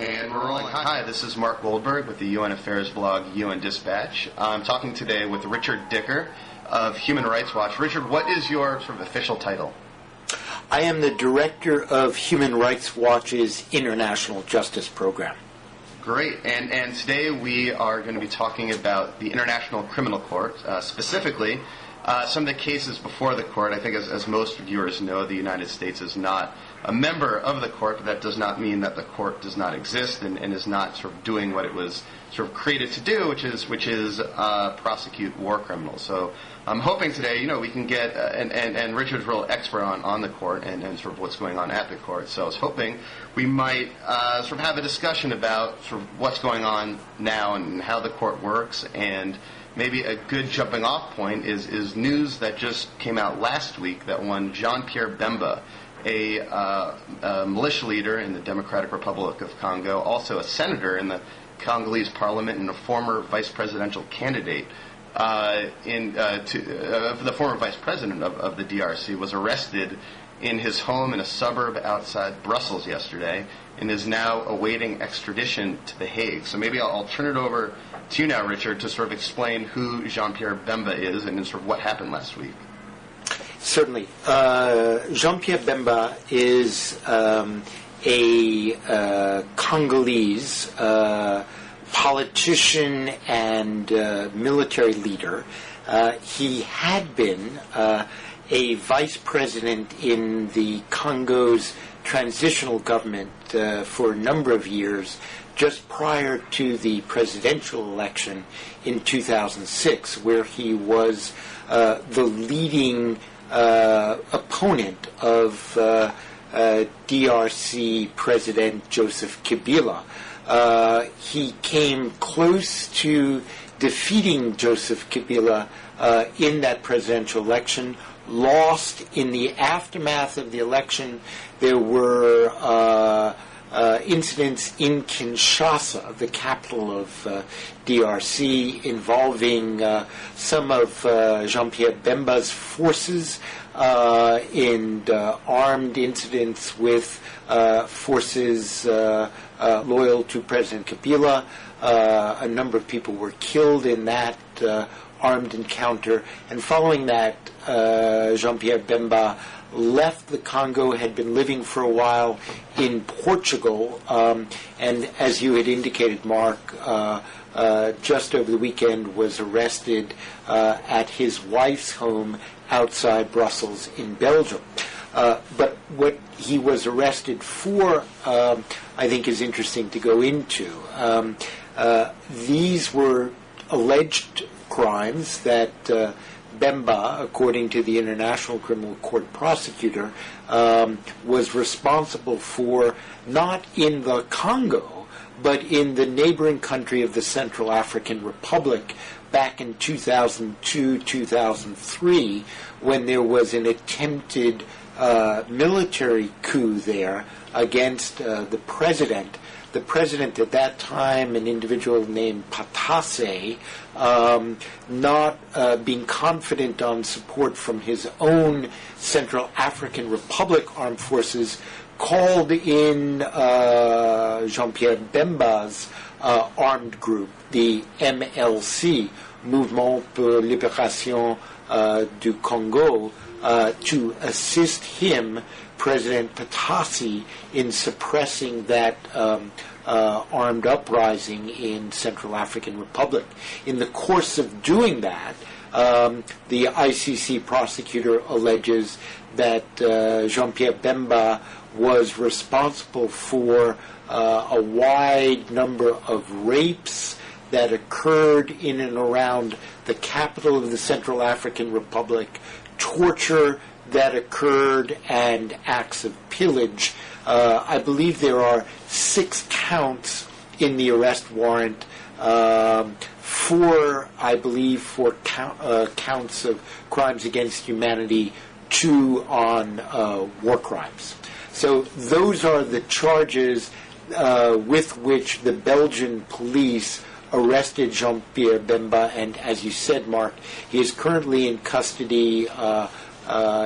And we're rolling. Hi, this is Mark Goldberg with the UN Affairs blog UN Dispatch. I'm talking today with Richard Dicker of Human Rights Watch. Richard, what is your sort of official title? I am the director of Human Rights Watch's International Justice Program. Great. And today we are going to be talking about the International Criminal Court, specifically some of the cases before the court. I think as most viewers know, the United States is not a member of the court, but that does not mean that the court does not exist and is not sort of doing what it was sort of created to do, which is prosecute war criminals. So I'm hoping today, we can get, and Richard's real expert on the court and sort of what's going on at the court. So I was hoping we might sort of have a discussion about sort of what's going on now and how the court works. And maybe a good jumping off point is news that just came out last week that one Jean-Pierre Bemba, a militia leader in the Democratic Republic of Congo, also a senator in the Congolese parliament and a former vice presidential candidate the former vice president of the DRC, was arrested in his home in a suburb outside Brussels yesterday and is now awaiting extradition to The Hague. So maybe I'll turn it over to you now, Richard, to sort of explain who Jean-Pierre Bemba is and sort of what happened last week. Certainly. Jean-Pierre Bemba is a Congolese politician and military leader. He had been a vice president in the Congo's transitional government for a number of years, just prior to the presidential election in 2006, where he was the leading opponent of DRC President Joseph Kabila. He came close to defeating Joseph Kabila in that presidential election, lost in the aftermath of the election. There were incidents in Kinshasa, the capital of DRC, involving some of Jean-Pierre Bemba's forces in armed incidents with forces loyal to President Kabila. A number of people were killed in that armed encounter. And following that, Jean-Pierre Bemba left the Congo, had been living for a while in Portugal, and as you had indicated, Mark, just over the weekend was arrested at his wife's home outside Brussels in Belgium. But what he was arrested for, I think, is interesting to go into. These were alleged crimes that Bemba, according to the International Criminal Court prosecutor, was responsible for, not in the Congo, but in the neighboring country of the Central African Republic back in 2002-2003, when there was an attempted military coup there against the president. The president at that time, an individual named Patase, not being confident on support from his own Central African Republic armed forces, called in Jean-Pierre Bemba's armed group, the MLC, Mouvement pour Libération du Congo, to assist him, President Patase, in suppressing that armed uprising in Central African Republic. In the course of doing that, the ICC prosecutor alleges that Jean-Pierre Bemba was responsible for a wide number of rapes that occurred in and around the capital of the Central African Republic, torture that occurred, and acts of pillage. I believe there are 6 counts in the arrest warrant, four counts of crimes against humanity, 2 on war crimes. So those are the charges with which the Belgian police arrested Jean-Pierre Bemba, and as you said, Mark, he is currently in custody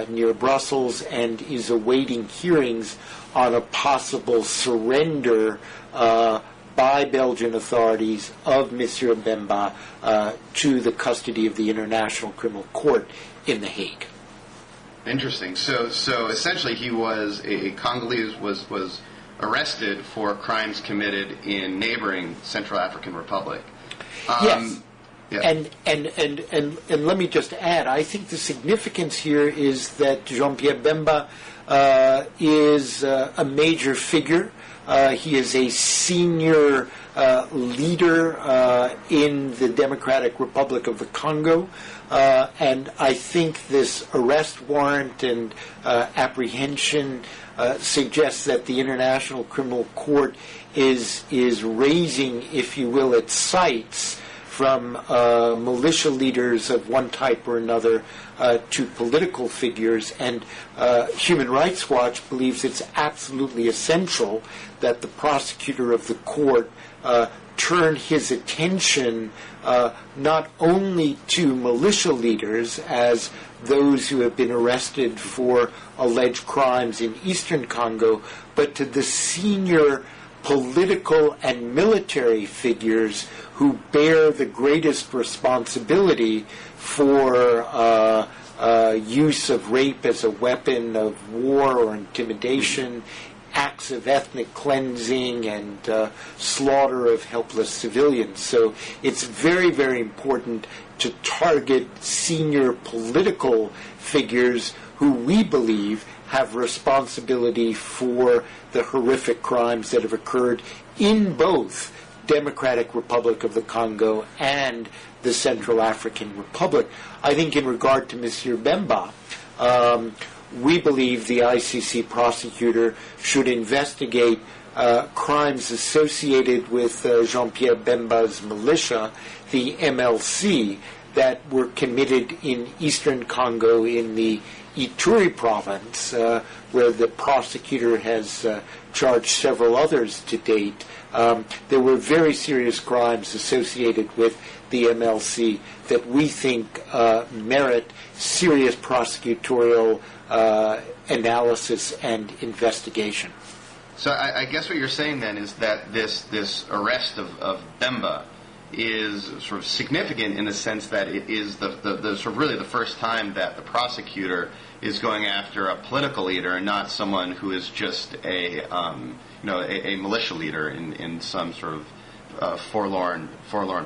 near Brussels and is awaiting hearings on a possible surrender by Belgian authorities of Monsieur Bemba to the custody of the International Criminal Court in The Hague. Interesting. So essentially, he was a Congolese was arrested for crimes committed in neighboring Central African Republic. Yes. Yeah. And let me just add, I think the significance here is that Jean-Pierre Bemba is a major figure. He is a senior leader in the Democratic Republic of the Congo. And I think this arrest warrant and apprehension suggests that the International Criminal Court is raising, if you will, its sights from militia leaders of one type or another to political figures. And Human Rights Watch believes it's absolutely essential that the prosecutor of the court turn his attention not only to militia leaders as those who have been arrested for alleged crimes in eastern Congo, but to the senior political and military figures who bear the greatest responsibility for use of rape as a weapon of war or intimidation, acts of ethnic cleansing, and slaughter of helpless civilians. So it's very, very important to target senior political figures who we believe have responsibility for the horrific crimes that have occurred in both Democratic Republic of the Congo and the Central African Republic. I think in regard to Monsieur Bemba, we believe the ICC prosecutor should investigate crimes associated with Jean-Pierre Bemba's militia, the MLC, that were committed in eastern Congo in the Ituri province, where the prosecutor has charged several others to date. There were very serious crimes associated with the MLC that we think merit serious prosecutorial analysis and investigation. So I guess what you're saying then is that this arrest of Bemba is sort of significant in the sense that it is the sort of really the first time that the prosecutor is going after a political leader and not someone who is just a militia leader in some sort of forlorn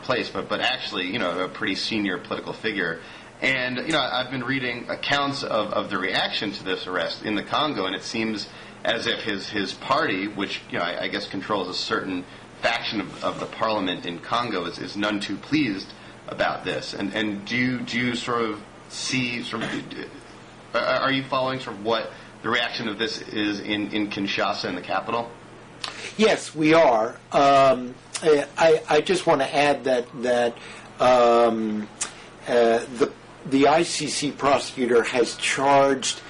place, but actually a pretty senior political figure. And I've been reading accounts of the reaction to this arrest in the Congo, and it seems as if his party, which I guess controls a certain faction of the parliament in Congo, is none too pleased about this. And do you sort of see are you following sort of what the reaction of this is in Kinshasa, in the capital? Yes, we are. I just want to add that the ICC prosecutor has charged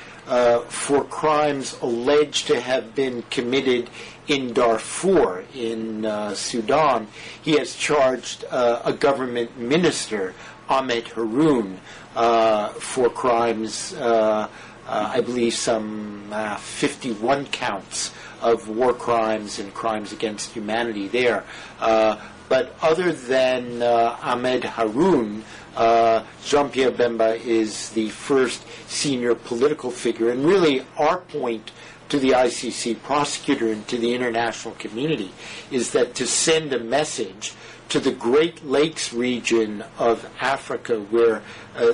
for crimes alleged to have been committed in Darfur, in Sudan. He has charged a government minister, Ahmed Haroun, for crimes, I believe some 51 counts of war crimes and crimes against humanity there. But other than Ahmed Haroun, Jean-Pierre Bemba is the first senior political figure. And really our point to the ICC prosecutor and to the international community is that to send a message to the Great Lakes region of Africa, where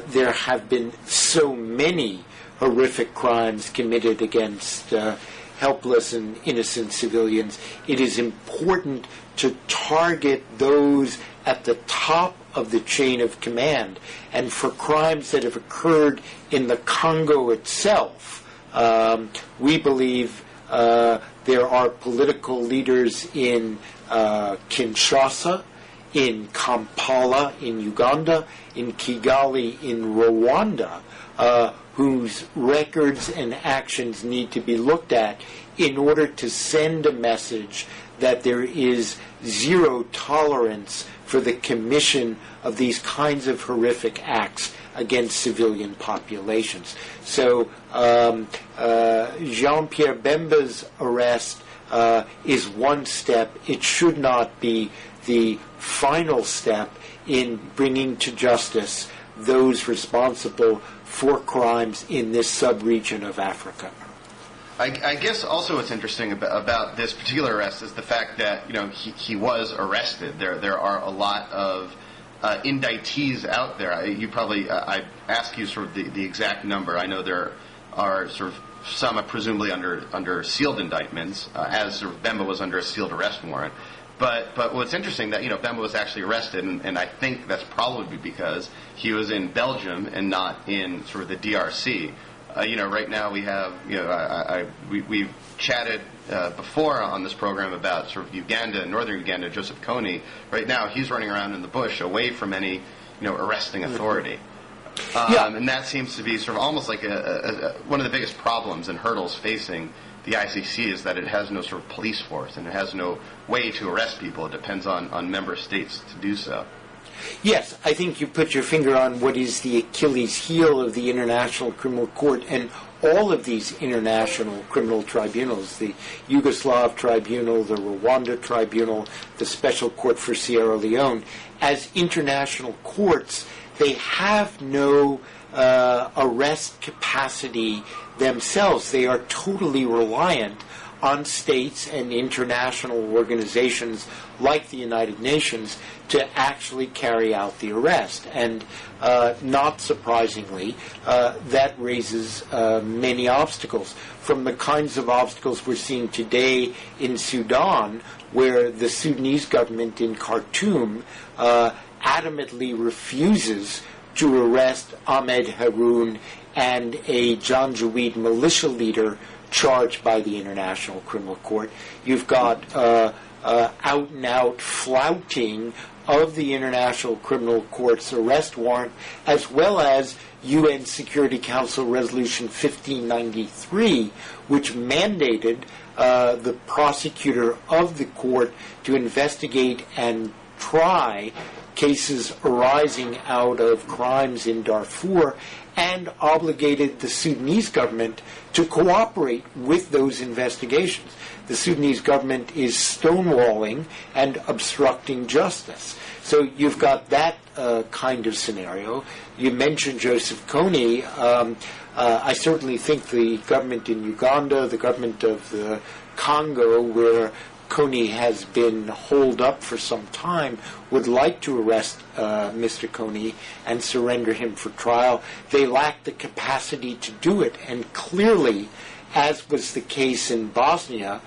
there have been so many horrific crimes committed against helpless and innocent civilians, it is important to target those at the top of the chain of command. And for crimes that have occurred in the Congo itself, we believe there are political leaders in Kinshasa, in Kampala, in Uganda, in Kigali, in Rwanda, whose records and actions need to be looked at in order to send a message that there is zero tolerance for the commission of these kinds of horrific acts against civilian populations. So Jean-Pierre Bemba's arrest is one step. It should not be the final step in bringing to justice those responsible for crimes in this sub-region of Africa. I guess also what's interesting about this particular arrest is the fact that he was arrested. There are a lot of indictees out there. I ask you sort of the exact number. I know there are sort of some presumably under sealed indictments, as sort of Bemba was under a sealed arrest warrant. But what's interesting that Bemba was actually arrested, and I think that's probably because he was in Belgium and not in sort of the DRC. Right now we have we've chatted before on this program about sort of Uganda, northern Uganda, Joseph Kony. Right now he's running around in the bush away from any arresting authority. And that seems to be sort of almost like one of the biggest problems and hurdles facing the ICC is that it has no sort of police force and it has no way to arrest people. It depends on member states to do so. Yes, I think you put your finger on what is the Achilles heel of the International Criminal Court and all of these international criminal tribunals, the Yugoslav Tribunal, the Rwanda Tribunal, the Special Court for Sierra Leone. As international courts, they have no arrest capacity themselves. They are totally reliant on states and international organizations like the United Nations to actually carry out the arrest. And not surprisingly, that raises many obstacles, from the kinds of obstacles we're seeing today in Sudan, where the Sudanese government in Khartoum adamantly refuses to arrest Ahmed Haroun and a Janjaweed militia leader charged by the International Criminal Court. You've got out-and-out flouting of the International Criminal Court's arrest warrant, as well as UN Security Council Resolution 1593, which mandated the prosecutor of the court to investigate and try cases arising out of crimes in Darfur, and obligated the Sudanese government to cooperate with those investigations. The Sudanese government is stonewalling and obstructing justice. So you've got that kind of scenario. You mentioned Joseph Kony. I certainly think the government in Uganda, the government of the Congo, where Kony has been holed up for some time, would like to arrest Mr. Kony and surrender him for trial. They lack the capacity to do it, and clearly, as was the case in Bosnia,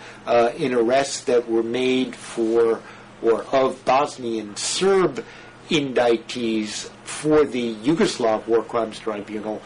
in arrests that were made for or of Bosnian Serb indictees for the Yugoslav War Crimes Tribunal,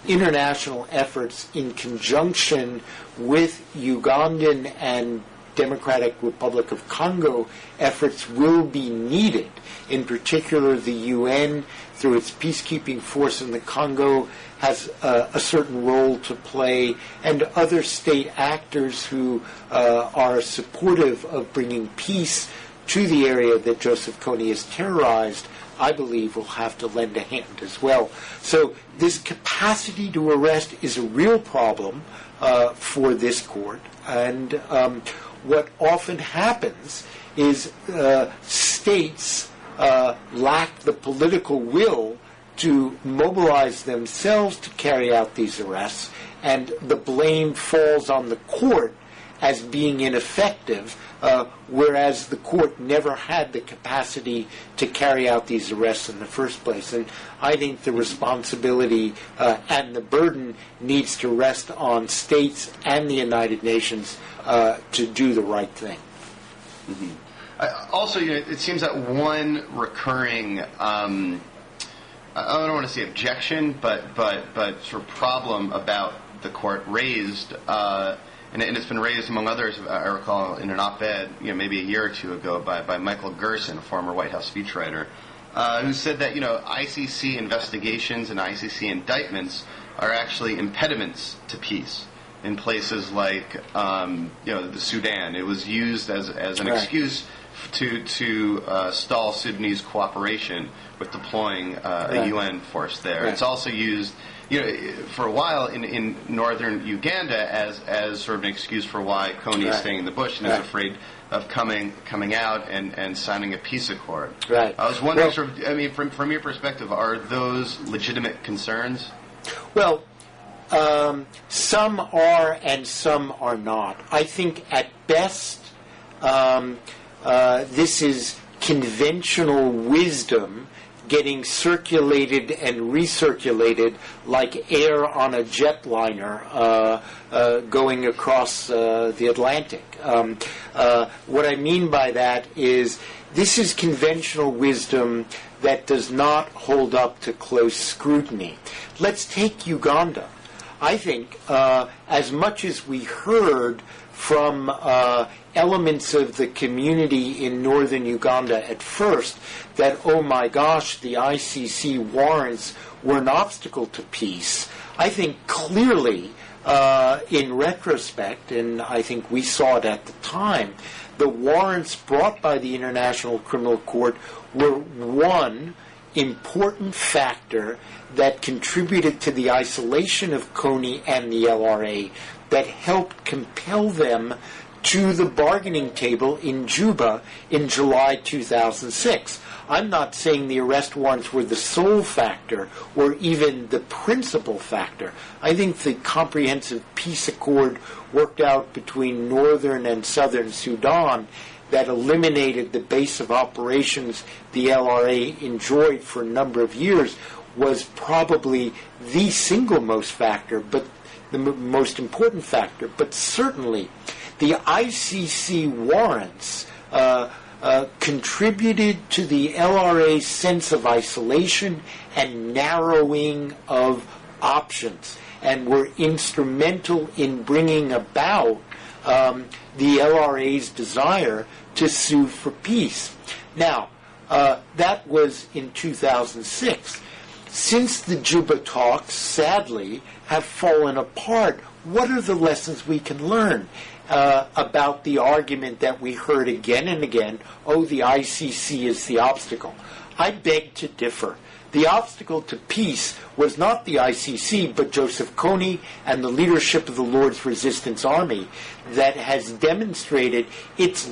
international efforts in conjunction with Ugandan and Democratic Republic of Congo efforts will be needed. In particular, the UN, through its peacekeeping force in the Congo, has a certain role to play, and other state actors who are supportive of bringing peace to the area that Joseph Kony has terrorized, I believe, will have to lend a hand as well. So this capacity to arrest is a real problem for this court, and what often happens is states lack the political will to mobilize themselves to carry out these arrests, and the blame falls on the court as being ineffective, whereas the court never had the capacity to carry out these arrests in the first place. And I think the responsibility and the burden needs to rest on states and the United Nations to do the right thing. Mm-hmm. Also, it seems that one recurring, I don't want to say objection, but sort of problem about the court raised, and it's been raised among others, I recall, in an op-ed, maybe a year or two ago by Michael Gerson, a former White House speechwriter, who said that, ICC investigations and ICC indictments are actually impediments to peace. in places like the Sudan. It was used as an excuse to stall Sudanese cooperation with deploying a UN force there. Right. It's also used, for a while in northern Uganda as sort of an excuse for why Kony is staying in the bush and is afraid of coming out and signing a peace accord. Right. I was wondering, from your perspective, are those legitimate concerns? Well, some are and some are not. I think at best this is conventional wisdom getting circulated and recirculated like air on a jetliner going across the Atlantic. What I mean by that is this is conventional wisdom that does not hold up to close scrutiny. Let's take Uganda. I think as much as we heard from elements of the community in northern Uganda at first that, oh my gosh, the ICC warrants were an obstacle to peace, I think clearly in retrospect, and I think we saw it at the time, the warrants brought by the International Criminal Court were one important factor that contributed to the isolation of Kony and the LRA that helped compel them to the bargaining table in Juba in July 2006. I'm not saying the arrest warrants were the sole factor or even the principal factor. I think the comprehensive peace accord worked out between northern and southern Sudan that eliminated the base of operations the LRA enjoyed for a number of years was probably the single most factor, but the most important factor. But certainly the ICC warrants contributed to the LRA's sense of isolation and narrowing of options and were instrumental in bringing about the LRA's desire to sue for peace. Now, that was in 2006. Since the Juba talks, sadly, have fallen apart, what are the lessons we can learn about the argument that we heard again and again, oh, the ICC is the obstacle? I beg to differ. The obstacle to peace was not the ICC, but Joseph Kony and the leadership of the Lord's Resistance Army that has demonstrated its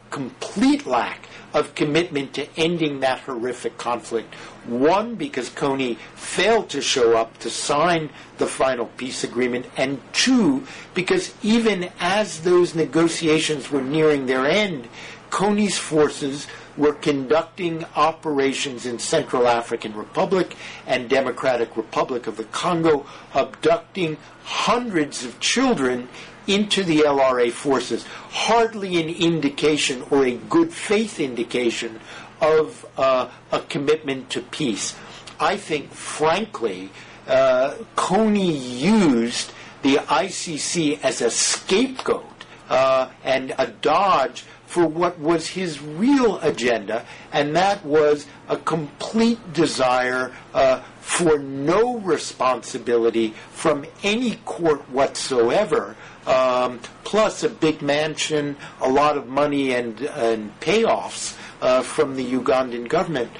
complete lack of commitment to ending that horrific conflict. One, because Kony failed to show up to sign the final peace agreement, and two, because even as those negotiations were nearing their end, Kony's forces were conducting operations in Central African Republic and Democratic Republic of the Congo, abducting hundreds of children into the LRA forces. Hardly an indication or a good faith indication of a commitment to peace. I think, frankly, Kony used the ICC as a scapegoat and a dodge for what was his real agenda, and that was a complete desire for no responsibility from any court whatsoever, plus a big mansion, a lot of money, and payoffs from the Ugandan government.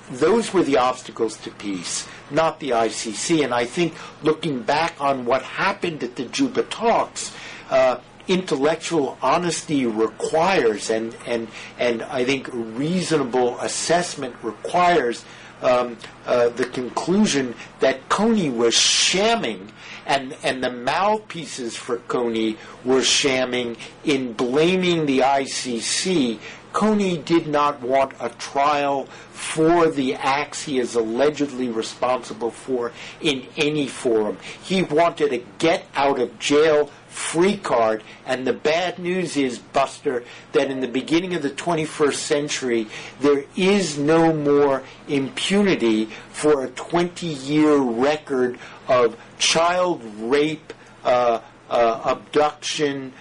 Those were the obstacles to peace, not the ICC. And I think looking back on what happened at the Juba talks, intellectual honesty requires, and I think reasonable assessment requires the conclusion that Kony was shamming, and the mouthpieces for Kony were shamming in blaming the ICC. Kony did not want a trial for the acts he is allegedly responsible for in any forum. He wanted a get-out-of-jail-free card, and the bad news is, Buster, that in the beginning of the 21st century, there is no more impunity for a 20-year record of child rape, abduction,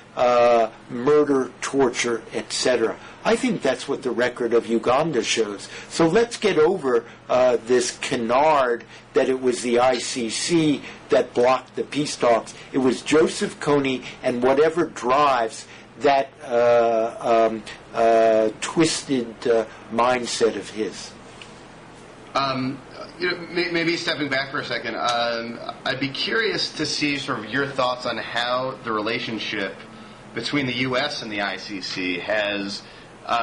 murder, torture, etc. I think that's what the record of Uganda shows. So let's get over this canard that it was the ICC that blocked the peace talks. It was Joseph Kony and whatever drives that twisted mindset of his. Maybe stepping back for a second, I'd be curious to see sort of your thoughts on how the relationship between the U.S. and the ICC has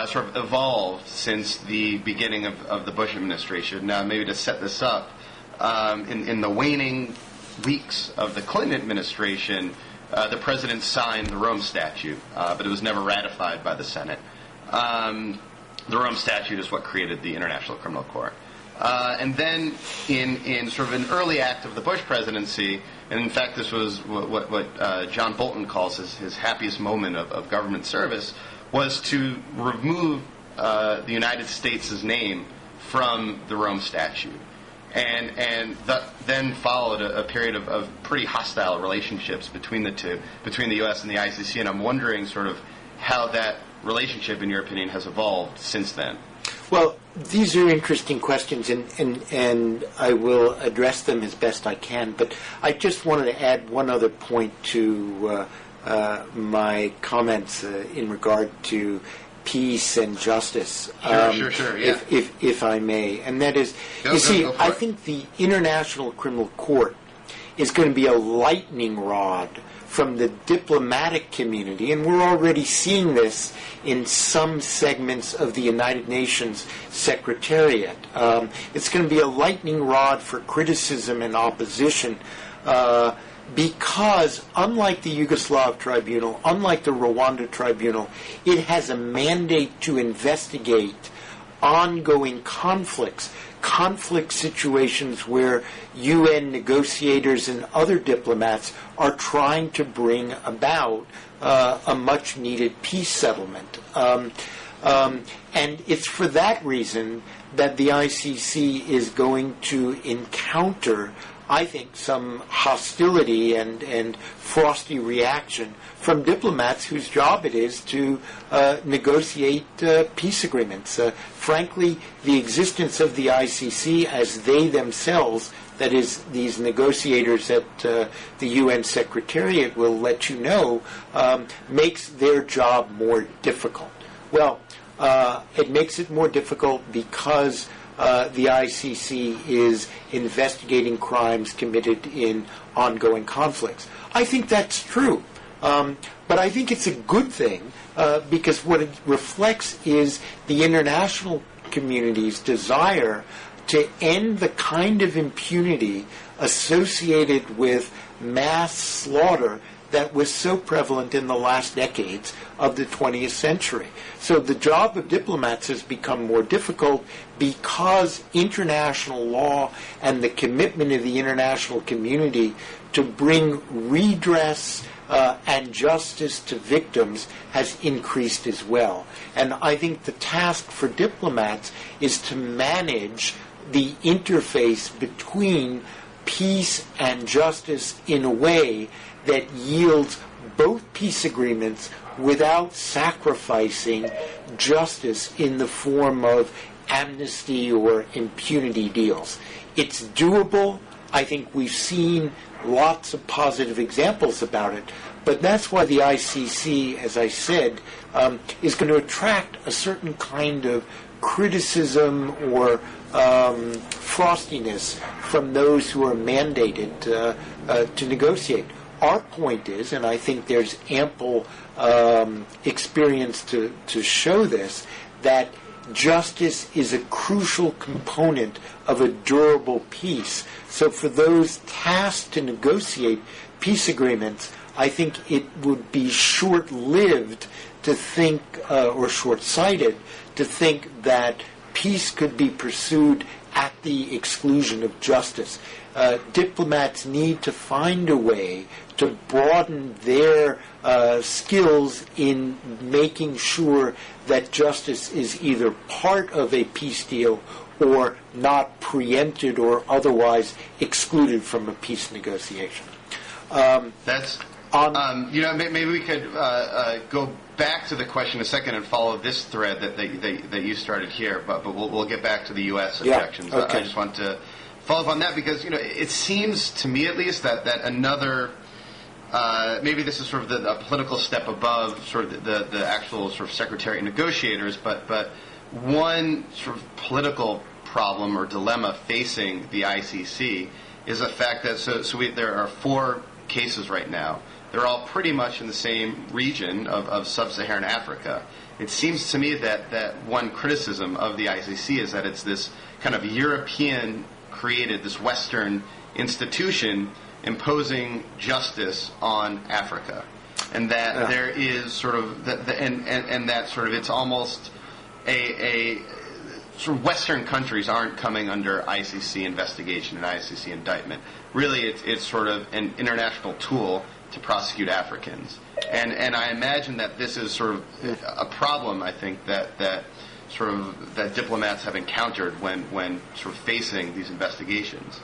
sort of evolved since the beginning of the Bush administration. Now, maybe to set this up, in the waning weeks of the Clinton administration, the president signed the Rome Statute, but it was never ratified by the Senate. The Rome Statute is what created the International Criminal Court. And then in sort of an early act of the Bush presidency, and in fact this was what John Bolton calls his happiest moment of government service, was to remove the United States' name from the Rome Statute. And that then followed a period of pretty hostile relationships between the two, between the U.S. and the ICC, and I'm wondering sort of how that relationship, in your opinion, has evolved since then. Well, these are interesting questions, and I will address them as best I can. But I just wanted to add one other point to my comments in regard to peace and justice. Sure, yeah. If I may, and that is, I think the International Criminal Court is going to be a lightning rod from the diplomatic community, and we're already seeing this in some segments of the United Nations Secretariat. It's going to be a lightning rod for criticism and opposition because, unlike the Yugoslav Tribunal, unlike the Rwanda Tribunal, it has a mandate to investigate ongoing conflict situations where UN negotiators and other diplomats are trying to bring about a much-needed peace settlement. And it's for that reason that the ICC is going to encounter, I think, some hostility and frosty reaction from diplomats whose job it is to negotiate peace agreements. Frankly, the existence of the ICC as they themselves, that is, these negotiators at the UN Secretariat will let you know, makes their job more difficult. Well, it makes it more difficult because the ICC is investigating crimes committed in ongoing conflicts. I think that's true. But I think it's a good thing because what it reflects is the international community's desire to end the kind of impunity associated with mass slaughter that was so prevalent in the last decades of the 20th century. So the job of diplomats has become more difficult because international law and the commitment of the international community to bring redress and justice to victims has increased as well. And I think the task for diplomats is to manage the interface between peace and justice in a way that yields both peace agreements without sacrificing justice in the form of amnesty or impunity deals. It's doable. I think we've seen lots of positive examples about it, but that's why the ICC, as I said, is going to attract a certain kind of criticism or frostiness from those who are mandated to negotiate. Our point is, and I think there's ample experience to show this, that justice is a crucial component of a durable peace. So for those tasked to negotiate peace agreements, I think it would be short-lived to think, or short-sighted, to think that peace could be pursued at the exclusion of justice. Diplomats need to find a way to broaden their skills in making sure that justice is either part of a peace deal or not preempted or otherwise excluded from a peace negotiation. That's Maybe we could go back to the question a second and follow this thread that you started here, but we'll get back to the U.S. objections. Okay. I just want to follow up on that because it seems to me at least that another maybe this is sort of a political step above sort of the actual sort of secretary and negotiators, but one sort of political problem or dilemma facing the ICC is the fact that there are 4 cases right now. They're all pretty much in the same region of sub-Saharan Africa. It seems to me that one criticism of the ICC is that it's this kind of European-created, this Western institution imposing justice on Africa, and that there is sort of and that sort of it's almost a sort of Western countries aren't coming under ICC investigation and ICC indictment. Really, it's sort of an international tool to prosecute Africans, and I imagine that this is sort of a problem. I think that diplomats have encountered when sort of facing these investigations.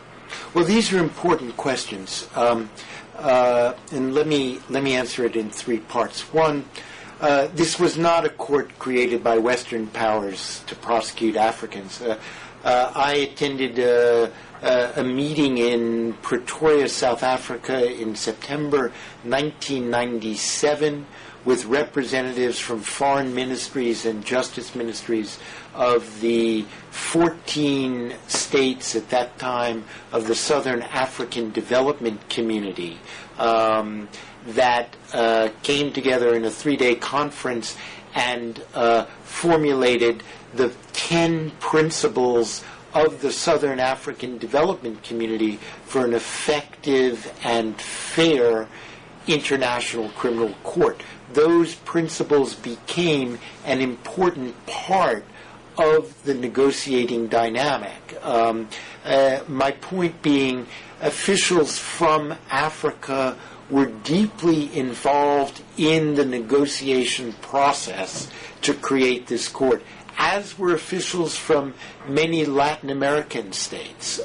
Well, these are important questions, and let me answer it in 3 parts. One, this was not a court created by Western powers to prosecute Africans. I attended a meeting in Pretoria, South Africa in September 1997 with representatives from foreign ministries and justice ministries of the 14 states at that time of the Southern African Development Community that came together in a 3-day conference and formulated the 10 principles of the Southern African Development Community for an effective and fair international criminal court. Those principles became an important part of the negotiating dynamic. My point being, officials from Africa were deeply involved in the negotiation process to create this court, as were officials from many Latin American states.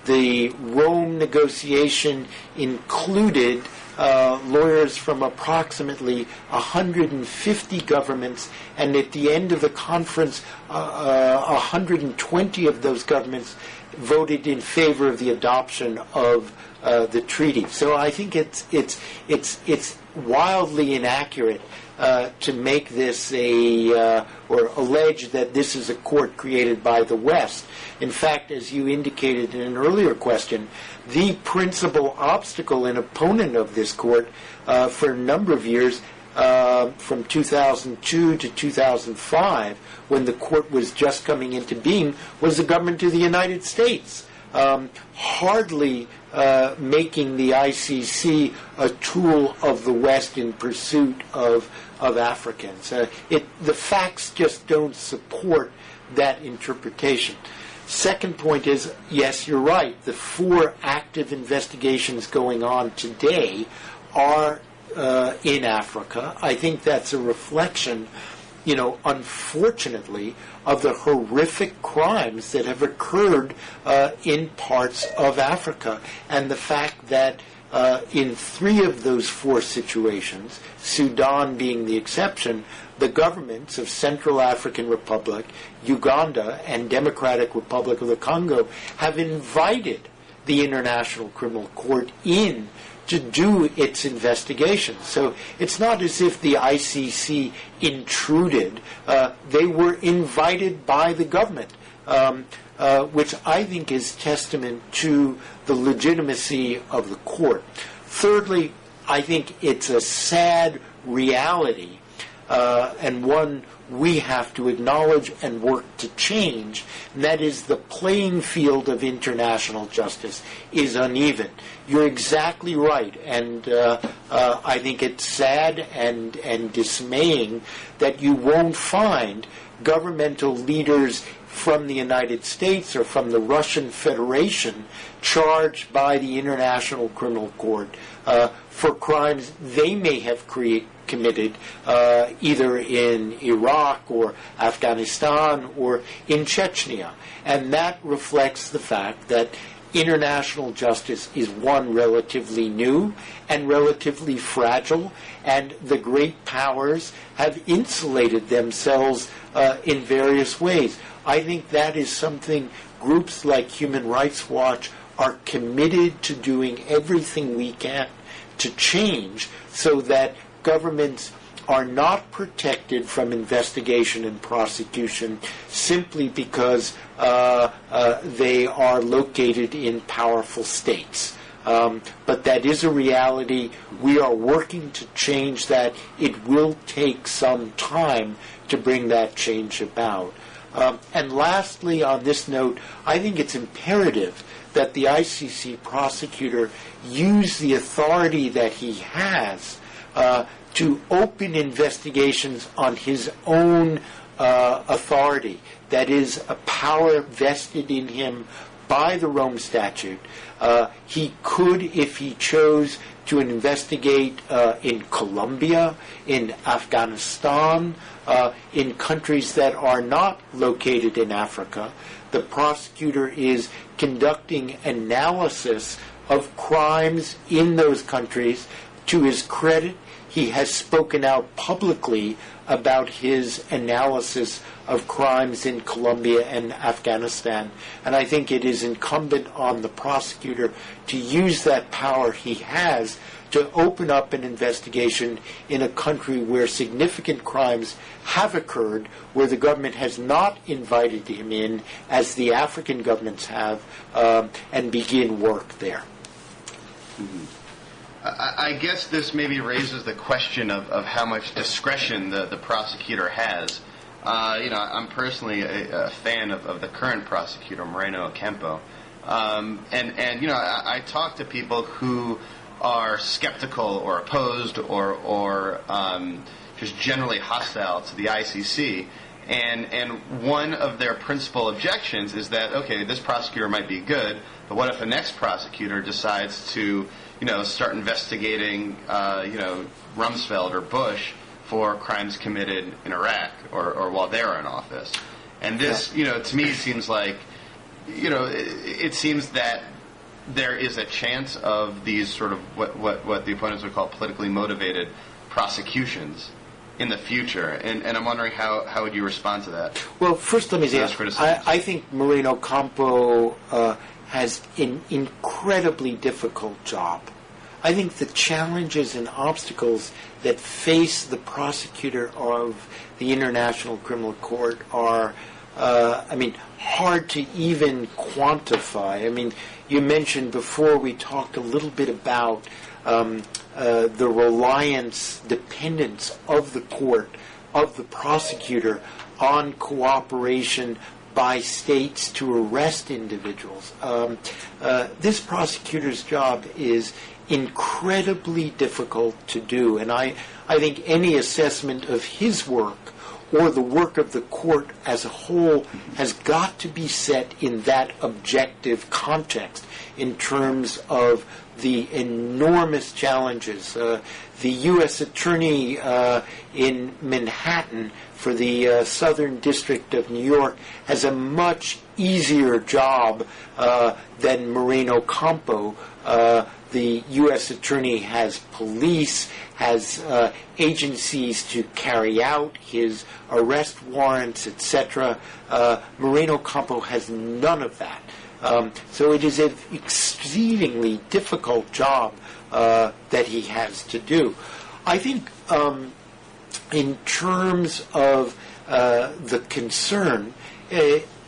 The Rome negotiation included lawyers from approximately 150 governments, and at the end of the conference, 120 of those governments voted in favor of the adoption of the treaty. So I think it's wildly inaccurate to make this or allege that this is a court created by the West. In fact, as you indicated in an earlier question, the principal obstacle and opponent of this court for a number of years, from 2002 to 2005, when the court was just coming into being, was the government of the United States, hardly making the ICC a tool of the West in pursuit of Africans. The facts just don't support that interpretation. Second point is, yes, you're right. The 4 active investigations going on today are in Africa. I think that's a reflection, unfortunately, of the horrific crimes that have occurred in parts of Africa, and the fact that in 3 of those 4 situations, Sudan being the exception, the governments of Central African Republic, Uganda, and Democratic Republic of the Congo have invited the International Criminal Court in to do its investigation. So it's not as if the ICC intruded. They were invited by the government, which I think is testament to the legitimacy of the court. Thirdly, I think it's a sad reality, and one we have to acknowledge and work to change, and that is the playing field of international justice is uneven. You're exactly right, and I think it's sad and dismaying that you won't find governmental leaders from the United States or from the Russian Federation charged by the International Criminal Court for crimes they may have committed either in Iraq or Afghanistan or in Chechnya. And that reflects the fact that international justice is one relatively new and relatively fragile, and the great powers have insulated themselves in various ways. I think that is something groups like Human Rights Watch are committed to doing everything we can to change, so that governments are not protected from investigation and prosecution simply because they are located in powerful states. But that is a reality. We are working to change that. It will take some time to bring that change about. And lastly, on this note, I think it's imperative that the ICC prosecutor use the authority that he has to open investigations on his own authority. That is a power vested in him by the Rome Statute. He could, if he chose, to investigate in Colombia, in Afghanistan, in countries that are not located in Africa. The prosecutor is conducting analysis of crimes in those countries. To his credit, he has spoken out publicly about his analysis of crimes in Colombia and Afghanistan. And I think it is incumbent on the prosecutor to use that power he has to open up an investigation in a country where significant crimes have occurred, where the government has not invited him in, as the African governments have, and begin work there. Mm-hmm. I guess this maybe raises the question of how much discretion the prosecutor has. I'm personally a fan of the current prosecutor, Moreno Ocampo. I talk to people who are skeptical or opposed or just generally hostile to the ICC. And one of their principal objections is that, okay, this prosecutor might be good, but what if the next prosecutor decides to, start investigating, Rumsfeld or Bush for crimes committed in Iraq or while they're in office? And this, to me seems like, it seems that there is a chance of these sort of what the opponents would call politically motivated prosecutions in the future, and I'm wondering how would you respond to that? Well, first let me say, I think Moreno Ocampo has an incredibly difficult job. I think the challenges and obstacles that face the prosecutor of the International Criminal Court are, hard to even quantify. You mentioned before, we talked a little bit about the reliance, dependence of the court, of the prosecutor, on cooperation by states to arrest individuals. This prosecutor's job is incredibly difficult to do, and I think any assessment of his work or the work of the court as a whole has got to be set in that objective context in terms of the enormous challenges. The U.S. Attorney in Manhattan for the Southern District of New York has a much easier job than Moreno Ocampo. The U.S. Attorney has police, has agencies to carry out his arrest warrants, etc. Moreno Ocampo has none of that. So it is an exceedingly difficult job that he has to do. I think in terms of the concern,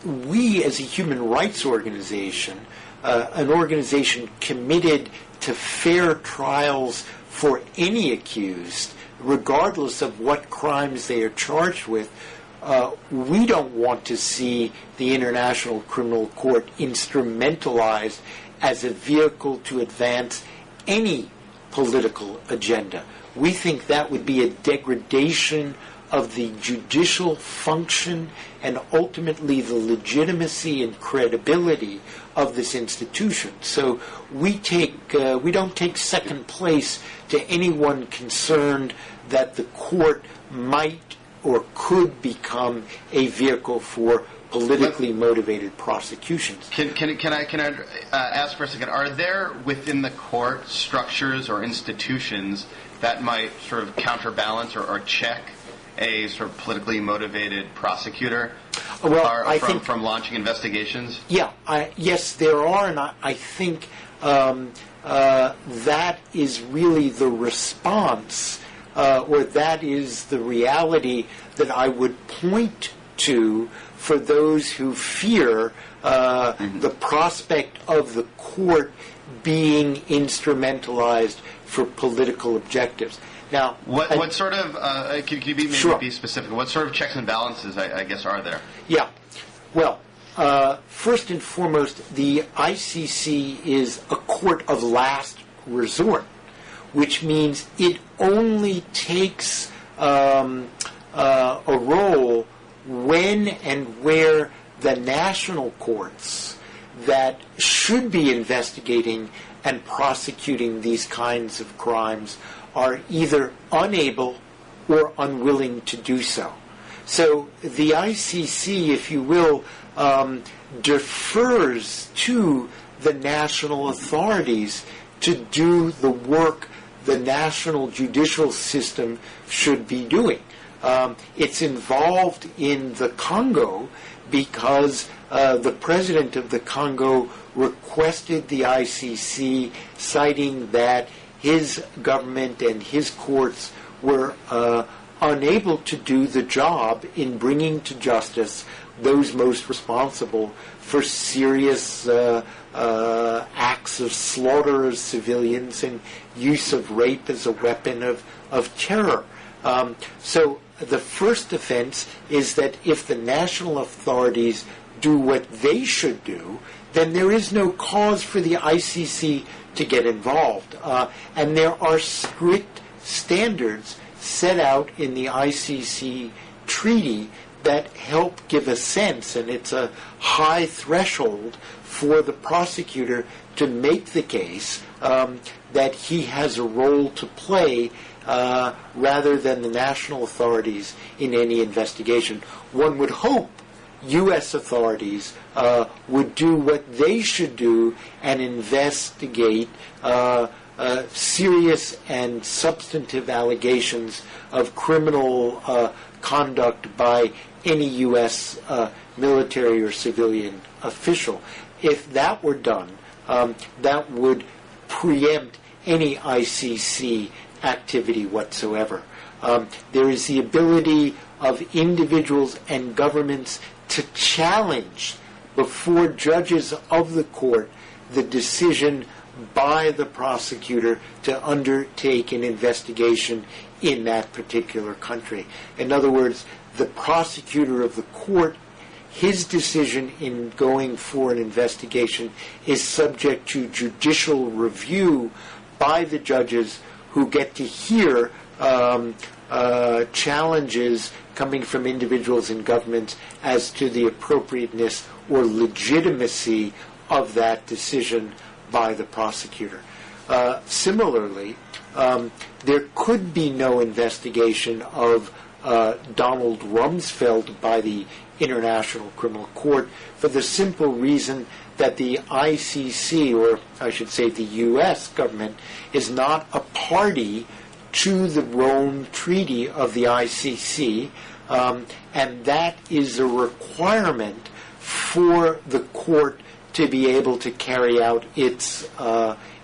we as a human rights organization, an organization committed to fair trials for any accused, regardless of what crimes they are charged with, we don't want to see the International Criminal Court instrumentalized as a vehicle to advance any political agenda. We think that would be a degradation of the judicial function and ultimately the legitimacy and credibility of this institution. So we don't take second place to anyone concerned that the court might or could become a vehicle for politically motivated prosecutions. Can I ask for a second? Are there within the court structures or institutions that might sort of counterbalance or check a sort of politically motivated prosecutor from launching investigations? Yeah, yes, there are, and I think that is really the response, or that is the reality that I would point to for those who fear the prospect of the court being instrumentalized for political objectives. Now, what sort of could you be specific? What sort of checks and balances, I guess, are there? Yeah, well, first and foremost, the ICC is a court of last resort, which means it only takes a role when and where the national courts that should be investigating and prosecuting these kinds of crimes are either unable or unwilling to do so. So the ICC, if you will, defers to the national authorities to do the work the national judicial system should be doing. It's involved in the Congo because the president of the Congo requested the ICC, citing that his government and his courts were unable to do the job in bringing to justice those most responsible for serious acts of slaughter of civilians and use of rape as a weapon of terror. So the first offense is that if the national authorities do what they should do, then there is no cause for the ICC to get involved. And there are strict standards set out in the ICC treaty that help give a sense, and it's a high threshold for the prosecutor to make the case that he has a role to play rather than the national authorities in any investigation. One would hope U.S. authorities would do what they should do and investigate serious and substantive allegations of criminal conduct by any U.S. military or civilian official. If that were done, that would preempt any ICC activity whatsoever. There is the ability of individuals and governments to challenge before judges of the court the decision by the prosecutor to undertake an investigation in that particular country. In other words, the prosecutor of the court, his decision in going for an investigation is subject to judicial review by the judges who get to hear challenges coming from individuals and governments as to the appropriateness or legitimacy of that decision by the prosecutor. Similarly, there could be no investigation of Donald Rumsfeld by the International Criminal Court for the simple reason that the ICC, or I should say the U.S. government, is not a party to the Rome Treaty of the ICC, and that is a requirement for the court to be able to carry out its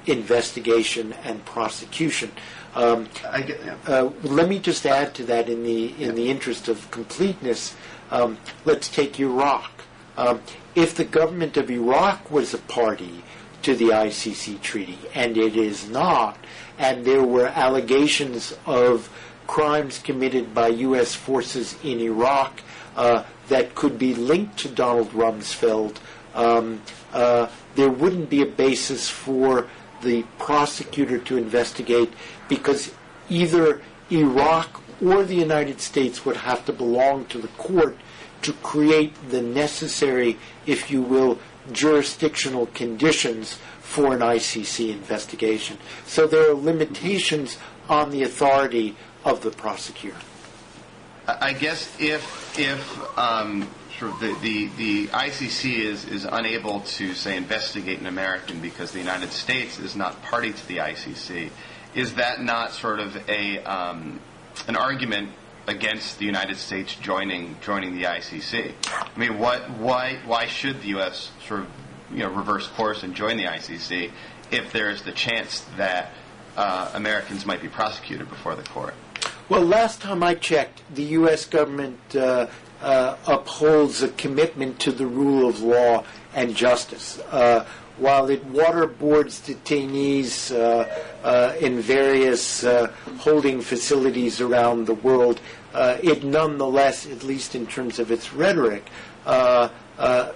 investigation and prosecution. Let me just add to that in the interest of completeness. Let's take Iraq. If the government of Iraq was a party to the ICC treaty, and it is not, and there were allegations of crimes committed by U.S. forces in Iraq that could be linked to Donald Rumsfeld, there wouldn't be a basis for the prosecutor to investigate, because either Iraq or the United States would have to belong to the court to create the necessary, if you will, jurisdictional conditions for an ICC investigation. So there are limitations on the authority of the prosecutor. I guess if sort of the ICC is unable to, say, investigate an American because the United States is not party to the ICC, is that not sort of an argument against the United States joining the ICC? I mean, why should the U.S. sort of reverse course and join the ICC if there is the chance that Americans might be prosecuted before the court? Well, last time I checked, the U.S. government upholds a commitment to the rule of law and justice. While it waterboards detainees in various holding facilities around the world, it nonetheless, at least in terms of its rhetoric,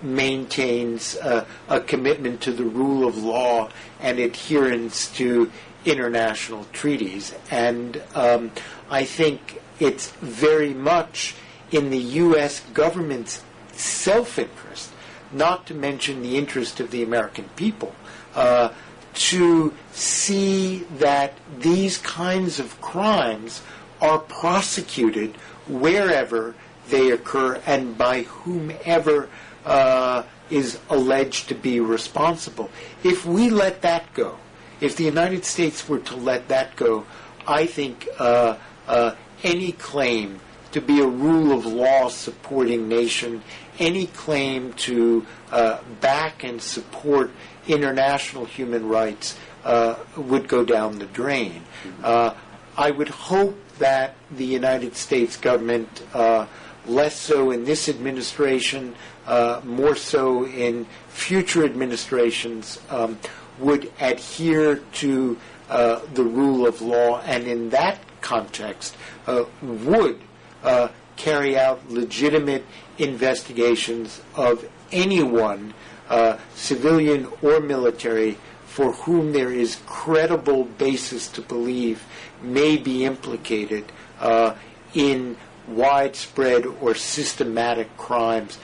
maintains a commitment to the rule of law and adherence to international treaties. And I think it's very much in the U.S. government's self-interest, not to mention the interest of the American people, to see that these kinds of crimes are prosecuted wherever they occur and by whomever is alleged to be responsible. If we let that go, if the United States were to let that go, I think any claim to be a rule of law supporting nation, any claim to back and support international human rights would go down the drain. I would hope that the United States government, less so in this administration, more so in future administrations, would adhere to the rule of law, and in that context would carry out legitimate investigations of anyone, civilian or military, for whom there is credible basis to believe may be implicated in widespread or systematic crimes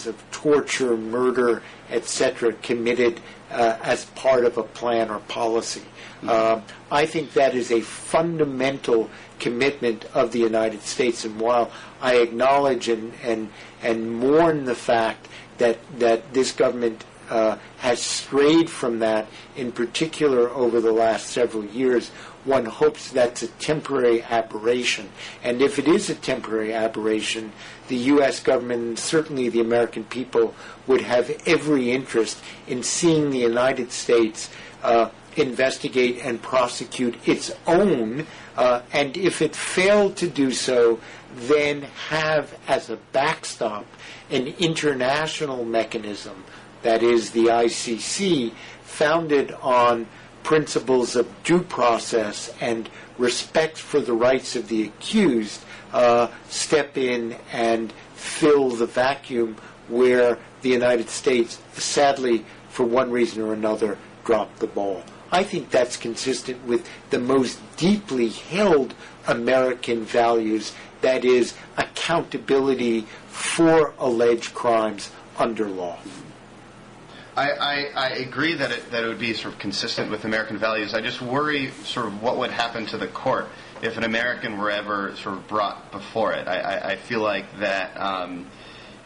of torture, murder, etc., committed as part of a plan or policy. I think that is a fundamental commitment of the United States, and while I acknowledge and mourn the fact that this government has strayed from that, in particular over the last several years, one hopes that's a temporary aberration. And if it is a temporary aberration, the U.S. government, and certainly the American people, would have every interest in seeing the United States investigate and prosecute its own, and if it failed to do so, then have as a backstop an international mechanism, that is the ICC, founded on principles of due process and respect for the rights of the accused, step in and fill the vacuum where the United States, sadly, for one reason or another, dropped the ball. I think that's consistent with the most deeply held American values, that is, accountability for alleged crimes under law. I agree that it would be sort of consistent with American values. I just worry sort of what would happen to the court if an American were ever sort of brought before it. I feel like that,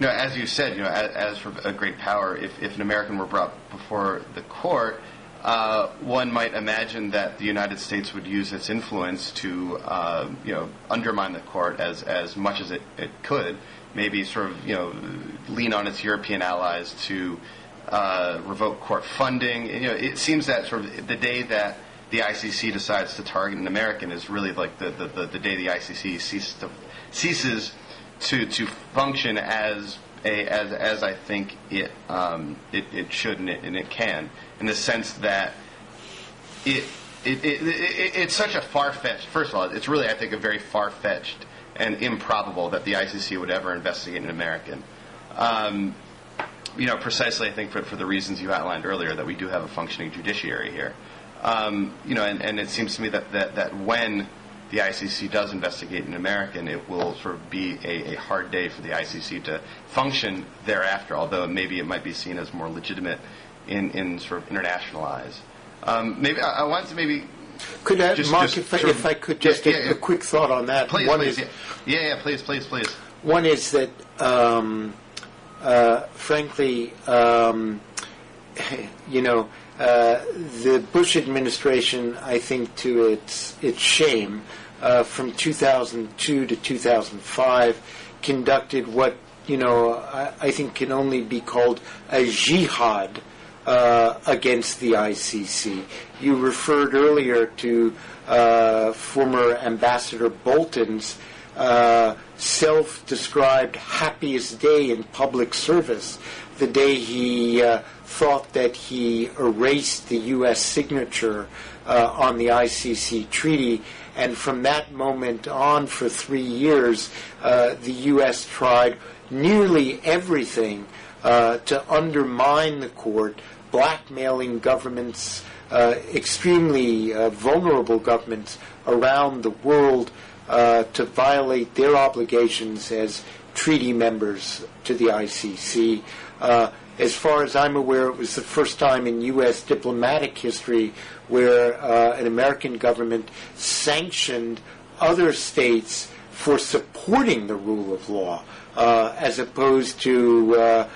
as you said, as sort of a great power, if an American were brought before the court, one might imagine that the United States would use its influence to, undermine the court as much as it could. Maybe sort of, lean on its European allies to revoke court funding. It seems that sort of the day that the ICC decides to target an American is really like the day the ICC ceases to function as I think it should and it can, in the sense that it's such a far-fetched. First of all, it's really, I think, a very far-fetched and improbable that the ICC would ever investigate an American. Precisely, I think, for the reasons you outlined earlier, that we do have a functioning judiciary here. And it seems to me that when the ICC does investigate an American, it will sort of be a hard day for the ICC to function thereafter, although maybe it might be seen as more legitimate in sort of international eyes. Maybe I wanted to Could I, Mark, if I could just a quick thought on that. Please, One please. Please. One is that, frankly, the Bush administration, I think, to its shame, from 2002 to 2005, conducted what I think can only be called a jihad against the ICC. You referred earlier to former Ambassador Bolton's self-described happiest day in public service, the day he thought that he erased the U.S. signature on the ICC treaty. And from that moment on, for 3 years, the U.S. tried nearly everything to undermine the court, blackmailing governments, extremely vulnerable governments around the world to violate their obligations as treaty members to the ICC. As far as I'm aware, it was the first time in U.S. diplomatic history where an American government sanctioned other states for supporting the rule of law, as opposed to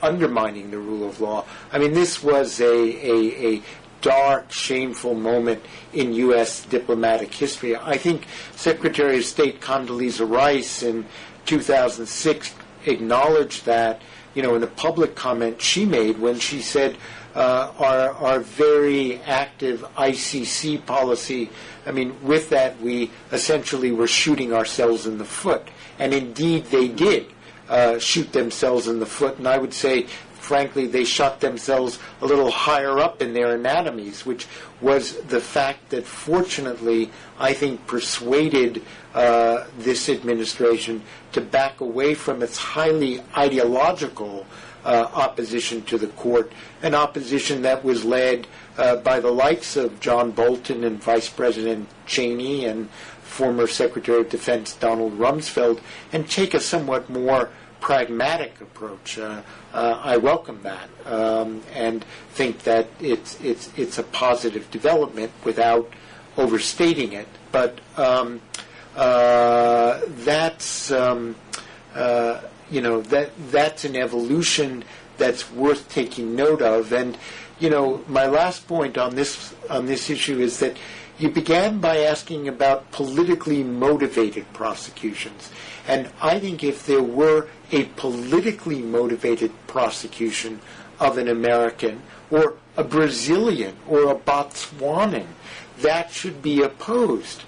undermining the rule of law. I mean, this was a dark, shameful moment in U.S. diplomatic history. I think Secretary of State Condoleezza Rice in 2006 acknowledged that, in a public comment she made when she said our very active ICC policy, with that we essentially were shooting ourselves in the foot. And indeed they did shoot themselves in the foot, and I would say, frankly, they shot themselves a little higher up in their anatomies, which was the fact that, fortunately, I think persuaded this administration to back away from its highly ideological opposition to the court, an opposition that was led by the likes of John Bolton and Vice President Cheney and former Secretary of Defense Donald Rumsfeld, and take a somewhat more pragmatic approach. I welcome that and think that it's a positive development without overstating it. But that's that's an evolution that's worth taking note of. And my last point on this issue is that you began by asking about politically motivated prosecutions. And I think if there were a politically motivated prosecution of an American or a Brazilian or a Botswanan, that should be opposed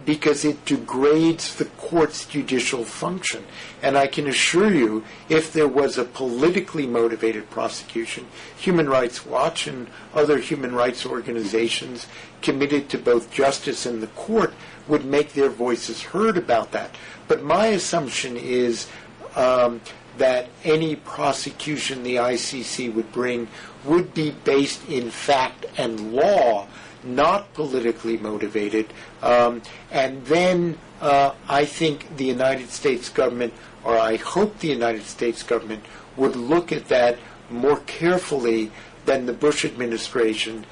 because it degrades the court's judicial function. And I can assure you, if there was a politically motivated prosecution, Human Rights Watch and other human rights organizations committed to both justice and the court would make their voices heard about that. But my assumption is that any prosecution the ICC would bring would be based in fact and law, not politically motivated. And then I think the United States government, or I hope the United States government, would look at that more carefully than the Bush administration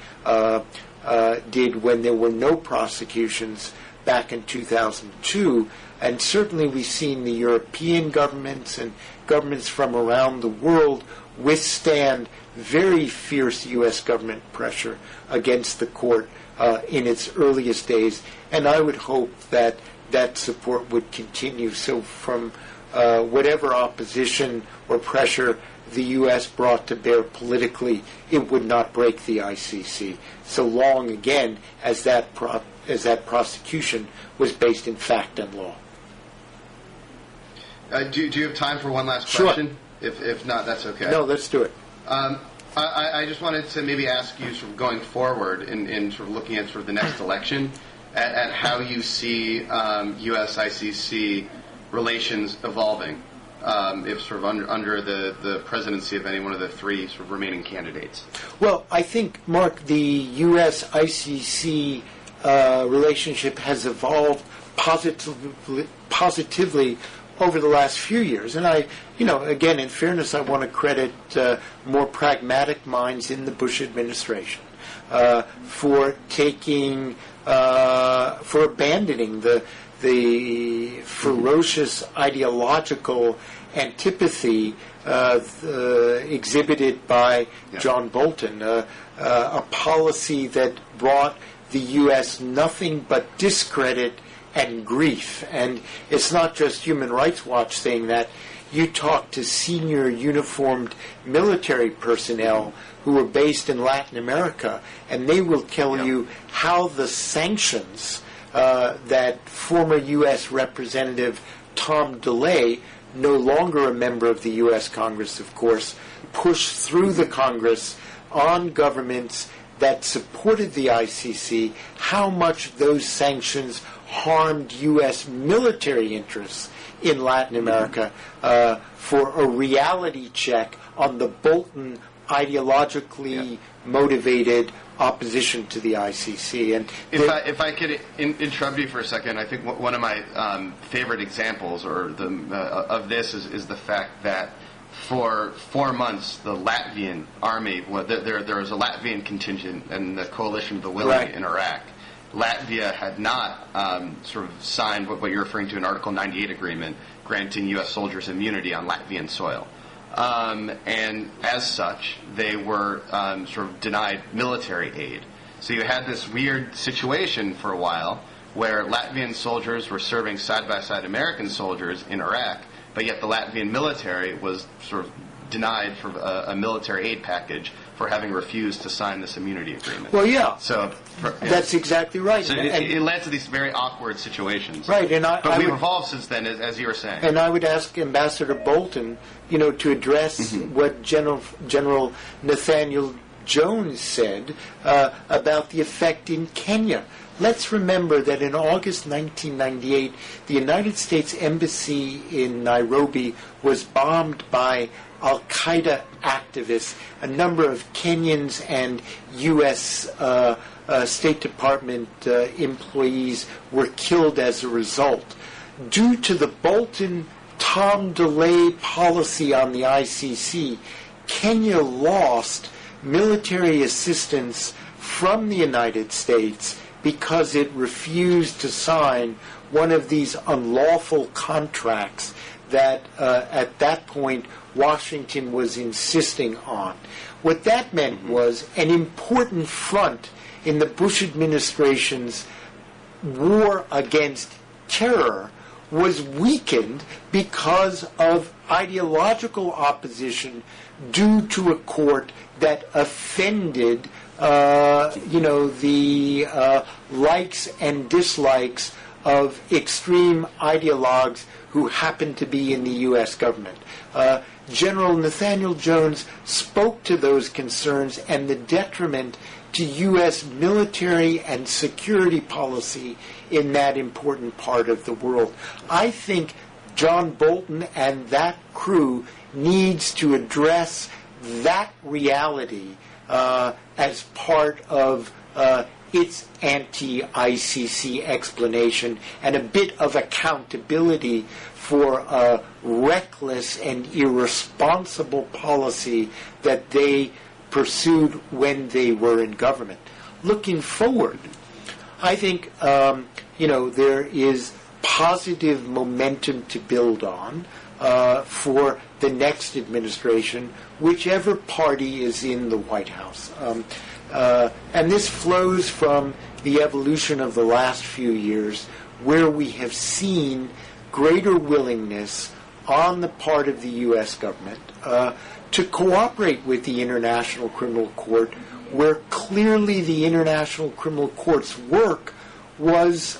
did when there were no prosecutions back in 2002. And certainly we've seen the European governments and governments from around the world withstand very fierce U.S. government pressure against the court in its earliest days. And I would hope that that support would continue. So from whatever opposition or pressure the U.S. brought to bear politically, it would not break the ICC, so long, again, as that prosecution was based in fact and law. Do you have time for one last Sure. question? If not, that's okay. No, let's do it. I just wanted to maybe ask you, sort of going forward in sort of looking at sort of the next election, at how you see U.S. ICC relations evolving, if sort of under the presidency of any one of the three sort of remaining candidates. Well, I think, Mark, the U.S. ICC relationship has evolved positively over the last few years. And I, again, in fairness, I want to credit more pragmatic minds in the Bush administration. for abandoning the ferocious ideological antipathy exhibited by John Bolton, a policy that brought the U.S. nothing but discredit and grief. And it's not just Human Rights Watch saying that. You talk to senior uniformed military personnel who are based in Latin America, and they will tell you how the sanctions that former U.S. Representative Tom DeLay, no longer a member of the U.S. Congress, of course, pushed through the Congress on governments that supported the ICC, how much those sanctions harmed U.S. military interests in Latin America for a reality check on the Bolton ideologically motivated opposition to the ICC. And if I could interrupt you for a second, I think one of my favorite examples of this is the fact that for 4 months the Latvian army, there was a Latvian contingent and the coalition of the willing in Iraq. Latvia had not sort of signed what you're referring to, an Article 98 agreement granting U.S. soldiers immunity on Latvian soil. And as such, they were sort of denied military aid. So you had this weird situation for a while where Latvian soldiers were serving side-by-side American soldiers in Iraq, but yet the Latvian military was sort of denied for a military aid package for having refused to sign this immunity agreement. Well, yeah. So that's exactly right. So it led to these very awkward situations. Right, but we've evolved since then, as you were saying. And I would ask Ambassador Bolton, to address what General Nathaniel Jones said about the effect in Kenya. Let's remember that in August 1998, the United States Embassy in Nairobi was bombed by Al-Qaeda activists. A number of Kenyans and U.S. State Department employees were killed as a result. Due to the Bolton-Tom DeLay policy on the ICC, Kenya lost military assistance from the United States because it refused to sign one of these unlawful contracts that at that point Washington was insisting on. What that meant was an important front in the Bush administration's war against terror was weakened because of ideological opposition due to a court that offended the likes and dislikes of extreme ideologues who happen to be in the U.S. government. General Nathaniel Jones spoke to those concerns and the detriment to U.S. military and security policy in that important part of the world. I think John Bolton and that crew needs to address that reality as part of its anti-ICC explanation and a bit of accountability for a reckless and irresponsible policy that they pursued when they were in government. Looking forward, I think there is positive momentum to build on for the next administration, whichever party is in the White House. And this flows from the evolution of the last few years, where we have seen greater willingness on the part of the U.S. government to cooperate with the International Criminal Court, where clearly the International Criminal Court's work was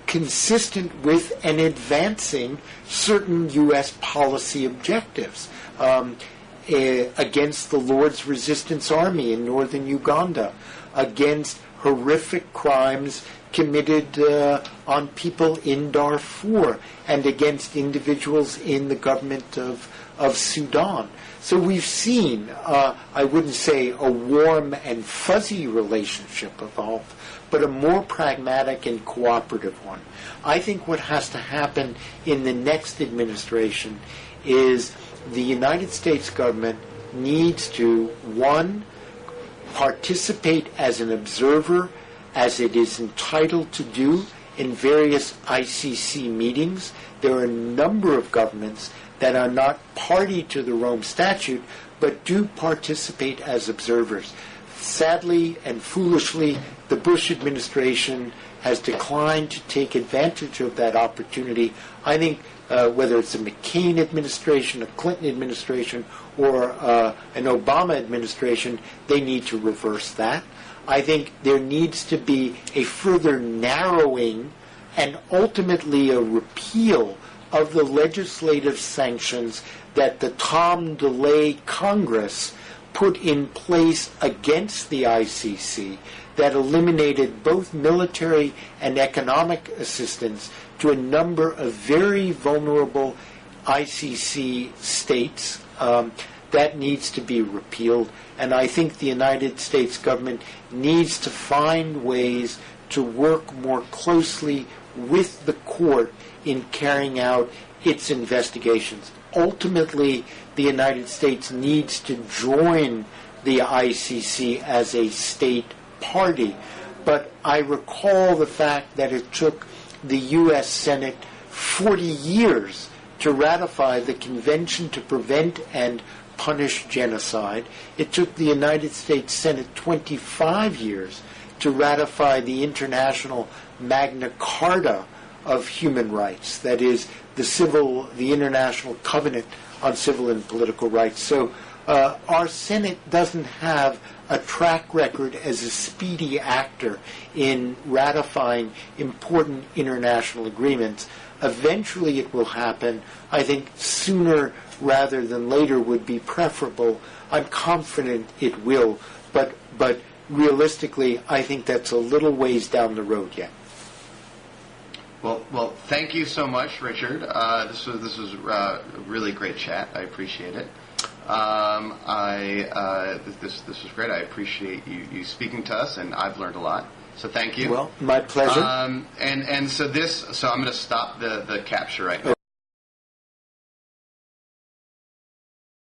consistent with and advancing certain U.S. policy objectives against the Lord's Resistance Army in northern Uganda, against horrific crimes committed on people in Darfur, and against individuals in the government of Sudan. So we've seen, I wouldn't say a warm and fuzzy relationship evolve, but a more pragmatic and cooperative one. I think what has to happen in the next administration is the United States government needs to, one, participate as an observer, as it is entitled to do in various ICC meetings. There are a number of governments that are not party to the Rome Statute, but do participate as observers. Sadly and foolishly, the Bush administration has declined to take advantage of that opportunity. I think whether it's a McCain administration, a Clinton administration, or an Obama administration, they need to reverse that. I think there needs to be a further narrowing and ultimately a repeal of the legislative sanctions that the Tom DeLay Congress put in place against the ICC that eliminated both military and economic assistance to a number of very vulnerable ICC states. That needs to be repealed, and I think the United States government needs to find ways to work more closely with the court in carrying out its investigations. Ultimately, the United States needs to join the ICC as a state party, but I recall the fact that it took the U.S. Senate 40 years to ratify the Convention to Prevent and Punish Genocide. It took the United States Senate 25 years to ratify the International Magna Carta of Human Rights, that is, the International Covenant on Civil and Political Rights. So our Senate doesn't have a track record as a speedy actor in ratifying important international agreements. Eventually it will happen. I think sooner rather than later would be preferable. I'm confident it will, but realistically, I think that's a little ways down the road yet. Well, thank you so much, Richard. This was a really great chat. I appreciate it. This was great. I appreciate you speaking to us, and I've learned a lot. So thank you. Well, my pleasure. So I'm going to stop the capture right now.